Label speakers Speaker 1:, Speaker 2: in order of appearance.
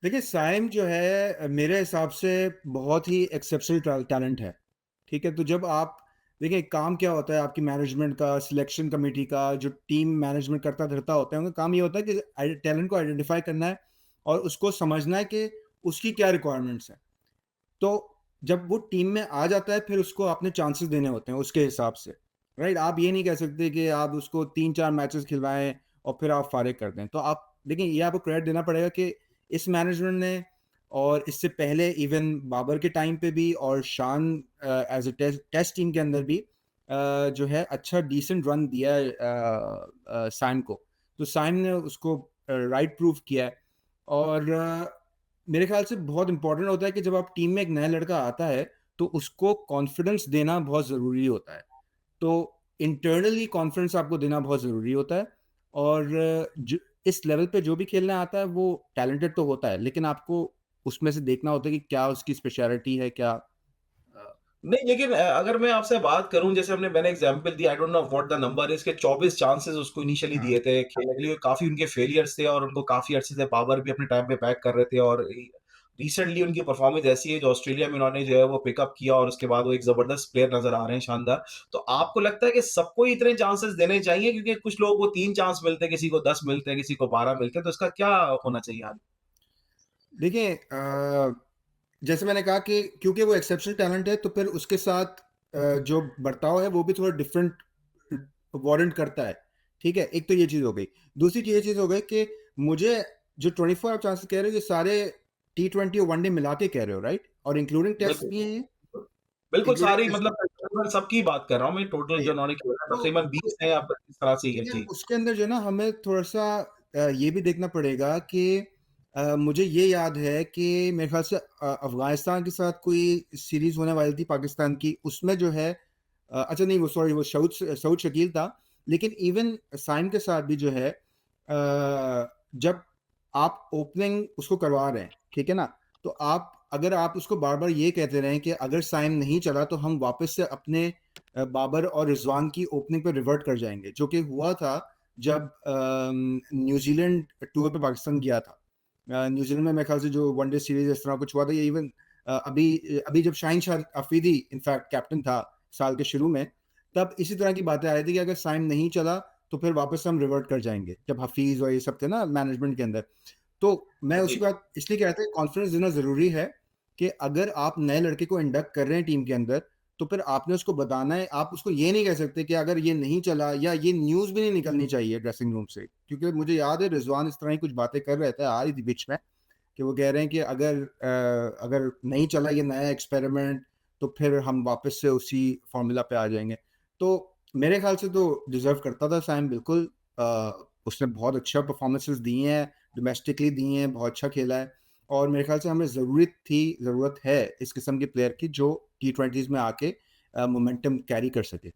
Speaker 1: देखिए, साइम जो है मेरे हिसाब से बहुत ही एक्सेप्शनल टैलेंट है, ठीक है? तो जब आप देखिए काम क्या होता है आपकी मैनेजमेंट का, सिलेक्शन कमिटी का, जो टीम मैनेजमेंट करता-धरता होता है, उनका काम ये होता है कि टैलेंट को आइडेंटिफ़ाई करना है और उसको समझना है कि उसकी क्या रिक्वायरमेंट्स हैं। तो जब वो टीम में आ जाता है, फिर उसको आपने चांसेस देने होते हैं उसके हिसाब से, राइट? आप ये नहीं कह सकते कि आप उसको 3-4 मैचेस खिलवाएँ और फिर आप फारिग कर दें। तो आप देखिए, ये आपको क्रेडिट देना पड़ेगा कि इस मैनेजमेंट ने और इससे पहले इवन बाबर के टाइम पे भी और शान एज़ अ टेस्ट टीम के अंदर भी जो है अच्छा डिसेंट रन दिया है साइम को। तो साइम ने उसको राइट प्रूव किया है और मेरे ख़्याल से बहुत इम्पोर्टेंट होता है कि जब आप टीम में एक नया लड़का आता है, तो उसको कॉन्फिडेंस देना बहुत ज़रूरी होता है। तो इंटरनली कॉन्फिडेंस आपको देना बहुत ज़रूरी होता है और ज इस लेवल पे जो भी खेलने आता है, वो टैलेंटेड तो होता है, लेकिन आपको उसमें से देखना होता है कि क्या उसकी स्पेशलिटी है, क्या
Speaker 2: नहीं, लेकिन अगर मैं आपसे बात करूँ जैसे मैंने एग्ज़ाम्पल दिया I don't know what the number is के 24 चांसेस उसको इनिशियली
Speaker 1: हाँ।
Speaker 2: दिए थे खेलने के लिए, काफ़ी उनके फेलियर्स थे और उनको काफ़ी अच्छे से बाबर भी अपने टाइम पे बैक कर रहे थे और रिसेंटली उनकी परफ़ॉर्मेंस ऐसी है जो ऑस्ट्रेलिया में उन्होंने जो है वो पिकअप किया और उसके बाद वो एक ज़बरदस्त प्लेयर नज़र आ रहे हैं, शानदार। तो आपको लगता है कि सबको ही इतने चांसेस देने चाहिए? क्योंकि कुछ लोगों को 3 चांस मिलते हैं, किसी को 10 मिलते हैं, किसी को 12 मिलते हैं, तो इसका क्या होना चाहिए आगे?
Speaker 1: देखिए जैसे मैंने कहा कि क्योंकि वो एक्सेप्शनल टैलेंट है, तो फिर उसके साथ जो बर्ताव है, वो भी थोड़ा डिफरेंट वारंट करता है, ठीक है? एक तो ये चीज़ हो गई। दूसरी ये चीज़ हो गई कि मुझे जो 24 आप चांसेस कह रहे हो, ये सारे टी20 और वनडे मिला के कह रहे हो, राइट? और इंक्लूडिंग टेस्ट
Speaker 2: बिल्कुल,
Speaker 1: भी हैं ये?
Speaker 2: बिल्कुल। बिल्कुल
Speaker 1: इंक्लूडिंग
Speaker 2: सारी
Speaker 1: टेस्ट
Speaker 2: मतलब तकरीबन सबकी बात कर रहा हूँ मैं टोटल
Speaker 1: भी?
Speaker 2: जो उन्होंने खेला है
Speaker 1: तो
Speaker 2: तकरीबन
Speaker 1: तो
Speaker 2: 20 हैं या 25 तरह से ही है।
Speaker 1: लेकिन
Speaker 2: जी।
Speaker 1: उसके अंदर जो है ना हमें थोड़ा-सा ये भी देखना पड़ेगा कि मुझे ये याद है कि मेरे ख़्याल से अफ़गानिस्तान के साथ कोई सीरीज़ होने वाली थी पाकिस्तान की, उसमें जो है अच्छा नहीं वो सॉरी वो सऊद शकील था। लेकिन इवन साइम के साथ भी जो है जब आप ओपनिंग उसको करवा रहे हैं, ठीक है ना? तो आप अगर आप उसको बार-बार ये कहते रहें कि अगर साइम नहीं चला तो हम वापस से अपने बाबर और रिज़वान की ओपनिंग पे रिवर्ट कर जाएँगे, जो कि हुआ था जब न्यूज़ीलैंड टूर पे पाकिस्तान गया था। न्यूज़ीलैंड में मेरे ख़्याल से जो वनडे सीरीज़ इस तरह कुछ हुआ था या इवन अभी जब शाहीन शाह अफ़रीदी इनफैक्ट कैप्टन था साल के शुरू में, तब इसी तरह की बातें आ रही थी कि अगर साइम नहीं चला, तो फिर वापस हम रिवर्ट कर जाएँगे, जब हफ़ीज़ और ये सब थे ना मैनेजमेंट के अंदर। तो मैं
Speaker 2: जी।
Speaker 1: उसकी बात इसलिए कह रहा था कि कॉन्फिडेंस देना ज़रूरी है कि अगर आप नए लड़के को इंडक्ट कर रहे हैं टीम के अंदर, तो फिर आपने उसको बताना है, आप उसको ये नहीं कह सकते कि अगर ये नहीं चला या ये न्यूज़ भी नहीं निकलनी चाहिए ड्रेसिंग रूम से। क्योंकि मुझे याद है रिज़वान इस तरह की कुछ बातें कर रहे थे, आ रही थी बीच में कि वो कह रहे हैं कि अगर नहीं चला ये नया एक्सपेरिमेंट, तो फिर हम वापस से उसी फ़ॉर्मूला पे आ जाएँगे। तो मेरे ख़्याल से तो डिज़र्व करता था साइम बिल्कुल उसने बहुत अच्छा परफ़ॉर्मेंसेज़ दी हैं, डोमेस्टिकली दी हैं, बहुत अच्छा खेला है और मेरे ख़्याल से हमें ज़रूरत है इस किस्म के प्लेयर की जो टी20s में आके मोमेंटम कैरी कर सके।